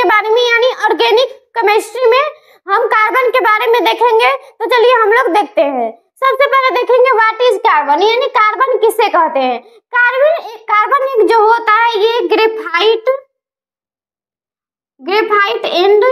के बारे में यानी ऑर्गेनिक केमिस्ट्री में हम कार्बन के बारे में देखेंगे। तो चलिए हम लोग देखते हैं। सबसे पहले देखेंगे व्हाट इज कार्बन, यानी कार्बन किसे कहते हैं। कार्बन एक जो होता है ये ग्रेफाइट एंड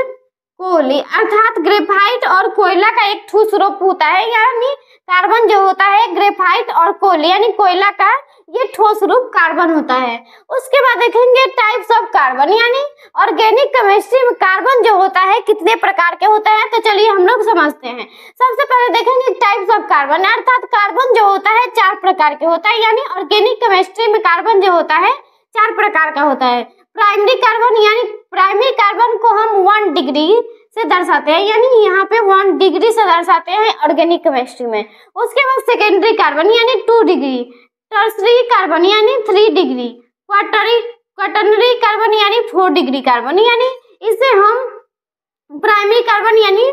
कोयले अर्थात ग्रेफाइट और कोयला का एक ठोस रूप होता है, यानी कार्बन जो होता है ग्रेफाइट और कोयले यानी कोयला का ये ठोस रूप कार्बन होता है। उसके बाद देखेंगे टाइप्स ऑफ कार्बन, यानी ऑर्गेनिक केमिस्ट्री में कार्बन जो होता है कितने प्रकार के होते हैं। तो चलिए हम लोग समझते हैं। सबसे पहले देखेंगे टाइप्स ऑफ कार्बन, अर्थात कार्बन जो होता है 4 प्रकार के होता है, यानी ऑर्गेनिक केमिस्ट्री में कार्बन जो होता है 4 प्रकार का होता है। प्राइमरी कार्बन, यानी प्राइमरी कार्बन को हम 1 डिग्री से दर्शाते हैं, यानी यहाँ पे 1 डिग्री से दर्शाते हैं ऑर्गेनिक केमिस्ट्री में। उसके बाद सेकेंडरी कार्बन यानी 2 डिग्री, टर्सरी कार्बन यानी 3 डिग्री, क्वाटरनरी कार्बन यानी 4 डिग्री कार्बन, यानी इसे हम प्राइमरी कार्बन यानी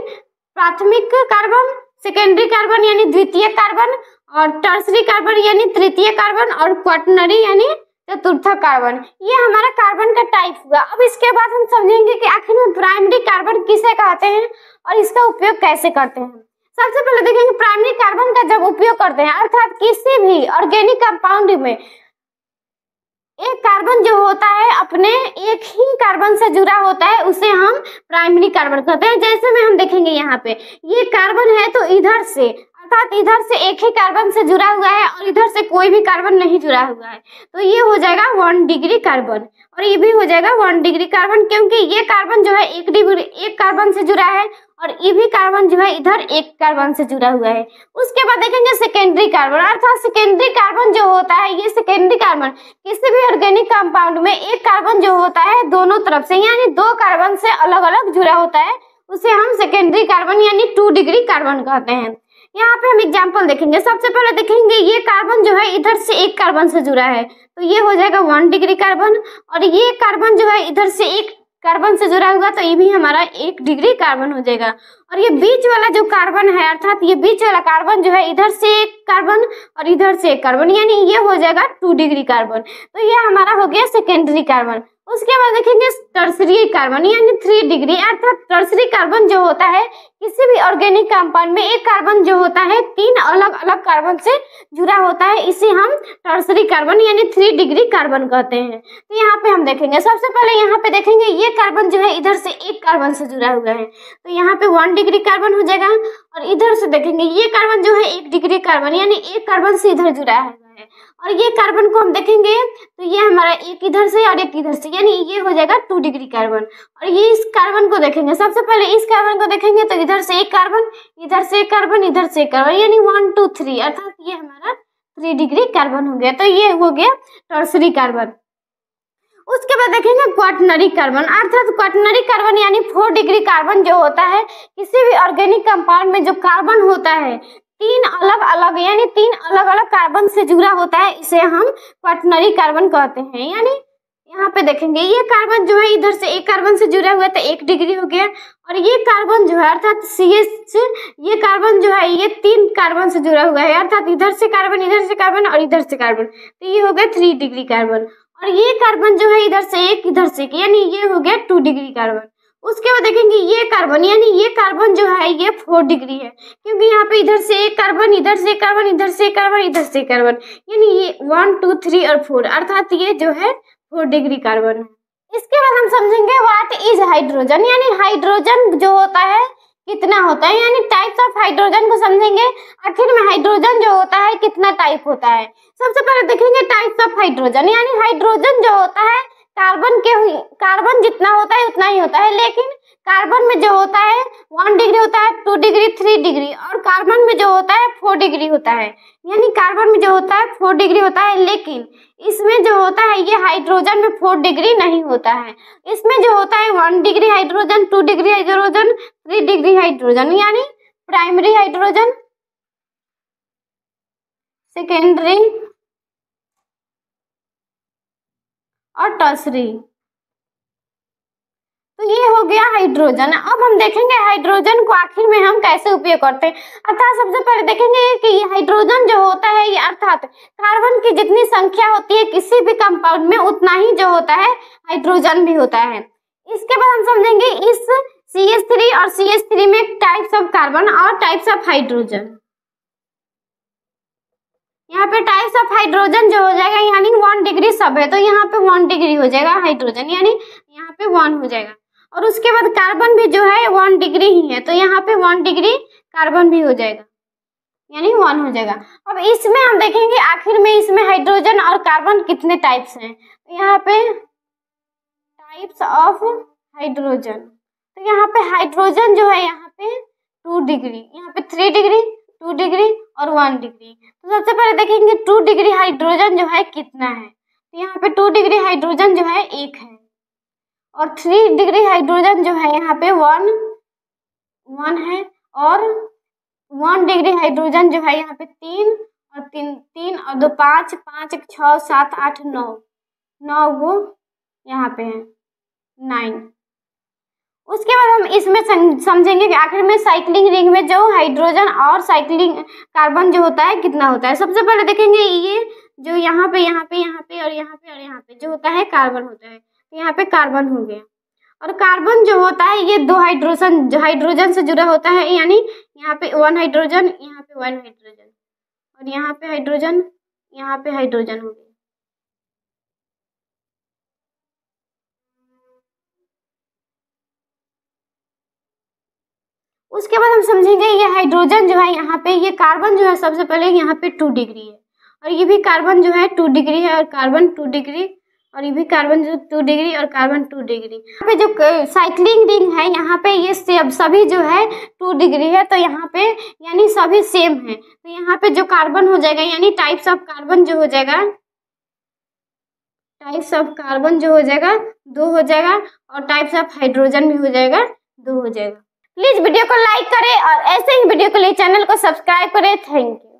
प्राथमिक कार्बन, सेकेंडरी कार्बन यानी द्वितीय कार्बन, और टर्सरी कार्बन यानी तृतीय कार्बन, और क्वाटरनरी यानी चतुर्थ कार्बन। ये हमारा कार्बन का टाइप हुआ। अब इसके बाद हम समझेंगे कि आखिर में प्राइमरी कार्बन किसे कहते हैं और इसका उपयोग कैसे करते हैं। सबसे पहले देखेंगे प्राइमरी कार्बन का जब उपयोग करते हैं, अर्थात किसी भी ऑर्गेनिक कंपाउंड में एक कार्बन जो होता है अपने एक ही कार्बन से जुड़ा होता है, उसे हम प्राइमरी कार्बन कहते हैं। जैसे में हम देखेंगे यहाँ पे ये कार्बन है तो इधर से अर्थात इधर से एक ही कार्बन से जुड़ा हुआ है और इधर से कोई भी कार्बन नहीं जुड़ा हुआ है, तो ये हो जाएगा 1 डिग्री कार्बन, और ये भी हो जाएगा 1 डिग्री कार्बन, क्योंकि ये कार्बन जो है एक कार्बन से जुड़ा है और ये भी कार्बन जो है इधर एक कार्बन से जुड़ा हुआ है। उसके बाद देखेंगे सेकेंडरी कार्बन, अर्थात सेकेंडरी कार्बन जो होता है ये सेकेंडरी कार्बन किसी भी ऑर्गेनिक कंपाउंड में एक कार्बन जो होता है दोनों तरफ से यानी 2 कार्बन से अलग अलग जुड़ा होता है, उसे हम सेकेंडरी कार्बन यानी 2 डिग्री कार्बन कहते हैं। यहाँ पे हम एग्जाम्पल देखेंगे। सबसे पहले देखेंगे ये कार्बन जो है इधर से एक कार्बन से जुड़ा है, तो ये हो जाएगा 1 डिग्री कार्बन, और ये कार्बन जो है इधर से एक कार्बन से जुड़ा हुआ तो ये भी हमारा 1 डिग्री कार्बन हो जाएगा। और ये बीच वाला जो कार्बन है अर्थात ये बीच वाला कार्बन जो है इधर से एक कार्बन और इधर से एक कार्बन, यानी ये हो जाएगा 2 डिग्री कार्बन, तो ये हमारा हो गया सेकेंडरी कार्बन। उसके बाद देखेंगे टर्सरी कार्बन यानी 3 डिग्री, अर्थात टर्सरी कार्बन जो होता है किसी भी ऑर्गेनिक कंपाउंड में एक कार्बन जो होता है 3 अलग अलग कार्बन से जुड़ा होता है, इसे हम टर्सरी कार्बन यानी 3 डिग्री कार्बन कहते हैं। तो यहाँ पे हम देखेंगे सबसे पहले यहाँ पे देखेंगे ये कार्बन जो है इधर से एक कार्बन से जुड़ा हुआ है, तो यहाँ पे 1 डिग्री कार्बन हो जाएगा, और इधर से देखेंगे ये कार्बन जो है 1 डिग्री कार्बन यानी एक कार्बन से इधर जुड़ा है, और ये कार्बन को हम देखेंगे तो ये हमारा एक इधर से और एक इधर से यानी ये हो जाएगा 2 डिग्री कार्बन। और ये इस कार्बन को देखेंगे, सबसे पहले इस कार्बन को देखेंगे तो इधर से एक कार्बन, इधर से एक कार्बन, इधर से एक कार्बन, यानी 1 2 3, अर्थात ये हमारा 3 डिग्री कार्बन हो गया, तो ये हो गया टर्सरी कार्बन। उसके बाद देखेंगे क्वाटरनरी कार्बन, अर्थात क्वाटरनरी कार्बन यानी 4 डिग्री कार्बन जो होता है किसी भी ऑर्गेनिक कंपाउंड में जो कार्बन होता है 3 अलग अलग यानी 3 अलग अलग कार्बन से जुड़ा होता है, इसे हम क्वाटरनरी कार्बन कहते हैं। यानी यहाँ पे देखेंगे ये कार्बन जो है इधर से एक कार्बन से जुड़ा हुआ है तो 1 डिग्री हो गया, और ये कार्बन जो है अर्थात CH ये कार्बन जो है ये 3 कार्बन से जुड़ा हुआ है, अर्थात इधर से कार्बन और इधर से कार्बन, तो ये हो गया 3 डिग्री कार्बन। और ये कार्बन जो है इधर से एक यानी ये हो गया 2 डिग्री कार्बन। उसके बाद देखेंगे ये कार्बन यानी ये कार्बन जो है ये 4 डिग्री है, क्योंकि यहाँ पे इधर से एक कार्बन, इधर से एक कार्बन, इधर से एक कार्बन, इधर से एक कार्बन, यानी ये 1 2 3 और 4, अर्थात ये जो है 4 डिग्री कार्बन है। इसके बाद हम समझेंगे व्हाट इज हाइड्रोजन, यानी हाइड्रोजन जो होता है कितना होता है, यानी टाइप्स ऑफ हाइड्रोजन को समझेंगे। आखिर में हाइड्रोजन जो होता है कितना टाइप होता है। सबसे पहले देखेंगे टाइप्स ऑफ हाइड्रोजन, यानी हाइड्रोजन जो होता है कार्बन जितना होता है उतना ही होता है, लेकिन कार्बन में जो होता है 1 डिग्री होता है, 2 डिग्री, 3 डिग्री, और कार्बन में जो होता है 4 डिग्री होता है, यानी कार्बन में जो होता है 4 डिग्री होता है, लेकिन इसमें जो होता है ये हाइड्रोजन में 4 डिग्री नहीं होता है। इसमें जो होता है 1 degree hydrogen, 2 degree hydrogen, 3 degree hydrogen, यानी प्राइमरी हाइड्रोजन, सेकेंडरी और टर्सरी। तो ये हो गया हाइड्रोजन। अब हम देखेंगे हाइड्रोजन को आखिर में हम कैसे उपयोग करते हैं। अर्थात सबसे पहले देखेंगे कि ये हाइड्रोजन जो होता है ये अर्थात कार्बन की जितनी संख्या होती है किसी भी कंपाउंड में उतना ही जो होता है हाइड्रोजन भी होता है। इसके बाद हम समझेंगे इस CH3 और CH3 में टाइप्स ऑफ कार्बन और टाइप्स ऑफ हाइड्रोजन। यहाँ पे टाइप्स ऑफ हाइड्रोजन जो हो जाएगा यानी 1 डिग्री सब है तो यहाँ पे 1 डिग्री हो जाएगा हाइड्रोजन, यानी यहाँ पे 1 हो जाएगा। और उसके बाद कार्बन भी जो है 1 डिग्री ही है तो यहाँ पे 1 डिग्री कार्बन भी हो जाएगा, यानी 1 हो जाएगा। अब इसमें हम देखेंगे आखिर में इसमें हाइड्रोजन और कार्बन कितने टाइप्स हैं। तो यहाँ पे टाइप्स ऑफ हाइड्रोजन, तो यहाँ पे हाइड्रोजन जो है यहाँ पे 2 डिग्री, यहाँ पे 3 डिग्री, 2 डिग्री और 1 डिग्री। तो सबसे पहले देखेंगे 2 डिग्री हाइड्रोजन जो है कितना है। तो यहाँ पे 2 डिग्री हाइड्रोजन जो है 1 है और 3 डिग्री हाइड्रोजन जो है यहाँ पे 1 है और 1 डिग्री हाइड्रोजन जो है यहाँ पे 3 और 3 और 2 5 5 1 6 7 8 9 वो यहाँ पे है 9। उसके बाद हम इसमें समझेंगे कि आखिर में साइक्लिंग रिंग में जो हाइड्रोजन और साइक्लिंग कार्बन जो होता है कितना होता है। सबसे पहले देखेंगे ये जो यहाँ पे और यहाँ पे और यहाँ पे जो होता है कार्बन होता है, तो यहाँ पे कार्बन हो गया। और कार्बन जो होता है ये 2 हाइड्रोजन से जुड़ा होता है, यानी यहाँ पे 1 हाइड्रोजन, यहाँ पे 1 हाइड्रोजन और यहाँ पे हाइड्रोजन, यहाँ पे हाइड्रोजन हो गया। उसके बाद हम समझेंगे ये हाइड्रोजन जो है यहाँ पे, ये कार्बन जो है सबसे पहले यहाँ पे 2 डिग्री है और ये भी कार्बन जो है 2 डिग्री है और कार्बन 2 डिग्री और ये भी कार्बन जो 2 डिग्री और कार्बन 2 डिग्री। यहाँ पे जो साइक्लिंग रिंग है यहाँ पे ये सभी जो है 2 डिग्री है तो यहाँ पे यानी सभी सेम है। तो यहाँ पे जो कार्बन हो जाएगा यानी टाइप्स ऑफ कार्बन जो हो जाएगा, टाइप्स ऑफ कार्बन जो हो जाएगा 2 हो जाएगा और टाइप्स ऑफ हाइड्रोजन भी हो जाएगा 2 हो जाएगा। प्लीज वीडियो को लाइक करें और ऐसे ही वीडियो के लिए चैनल को सब्सक्राइब करें। Thank you.